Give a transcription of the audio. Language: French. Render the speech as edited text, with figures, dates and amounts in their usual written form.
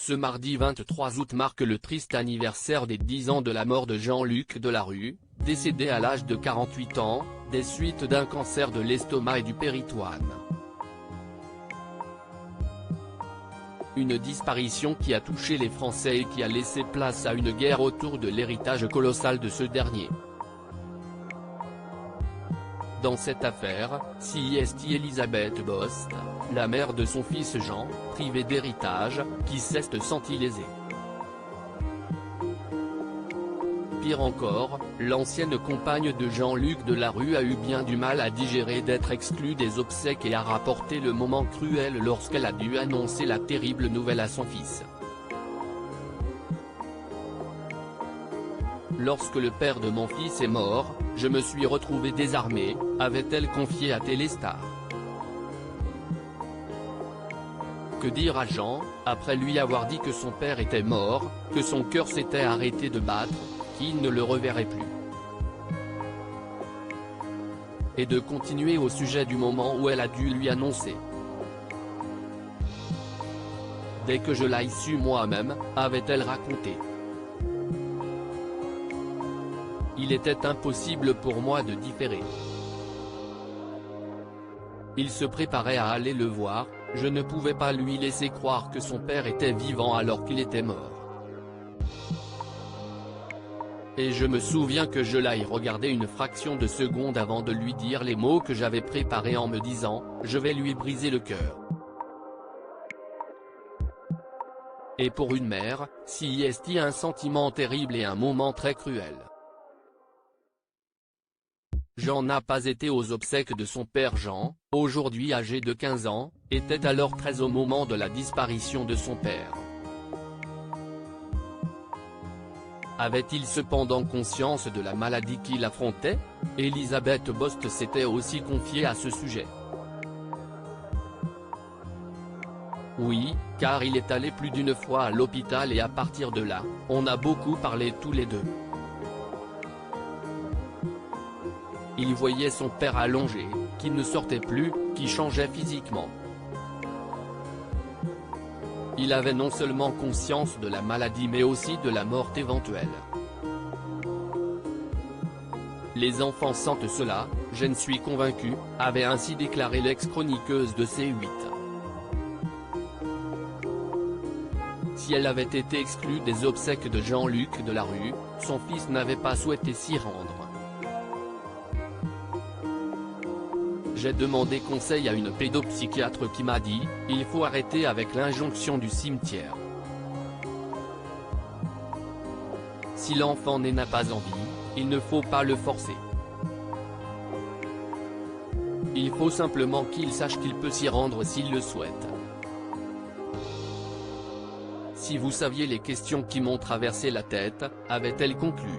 Ce mardi 23 août marque le triste anniversaire des 10 ans de la mort de Jean-Luc Delarue, décédé à l'âge de 48 ans, des suites d'un cancer de l'estomac et du péritoine. Une disparition qui a touché les Français et qui a laissé place à une guerre autour de l'héritage colossal de ce dernier. Dans cette affaire, c'est Elisabeth Bost, la mère de son fils Jean, privée d'héritage, qui s'est sentie lésée. Pire encore, l'ancienne compagne de Jean-Luc Delarue a eu bien du mal à digérer d'être exclue des obsèques et a rapporté le moment cruel lorsqu'elle a dû annoncer la terrible nouvelle à son fils. Lorsque le père de mon fils est mort, je me suis retrouvée désarmée, avait-elle confié à Téléstar. Que dire à Jean, après lui avoir dit que son père était mort, que son cœur s'était arrêté de battre, qu'il ne le reverrait plus. Et de continuer au sujet du moment où elle a dû lui annoncer. Dès que je l'ai su moi-même, avait-elle raconté. Il était impossible pour moi de différer. Il se préparait à aller le voir, je ne pouvais pas lui laisser croire que son père était vivant alors qu'il était mort. Et je me souviens que je l'ai regardé une fraction de seconde avant de lui dire les mots que j'avais préparés en me disant, je vais lui briser le cœur. Et pour une mère, c'est un sentiment terrible et un moment très cruel. Jean n'a pas été aux obsèques de son père Jean, aujourd'hui âgé de 15 ans, était alors 13 au moment de la disparition de son père. Avait-il cependant conscience de la maladie qu'il affrontait? Elisabeth Bost s'était aussi confiée à ce sujet. Oui, car il est allé plus d'une fois à l'hôpital et à partir de là, on a beaucoup parlé tous les deux. Il voyait son père allongé, qui ne sortait plus, qui changeait physiquement. Il avait non seulement conscience de la maladie mais aussi de la mort éventuelle. Les enfants sentent cela, j'en suis convaincu, avait ainsi déclaré l'ex-chroniqueuse de C8. Si elle avait été exclue des obsèques de Jean-Luc Delarue, son fils n'avait pas souhaité s'y rendre. J'ai demandé conseil à une pédopsychiatre qui m'a dit, il faut arrêter avec l'injonction du cimetière. Si l'enfant n'a pas envie, il ne faut pas le forcer. Il faut simplement qu'il sache qu'il peut s'y rendre s'il le souhaite. Si vous saviez les questions qui m'ont traversé la tête, avait-elle conclu.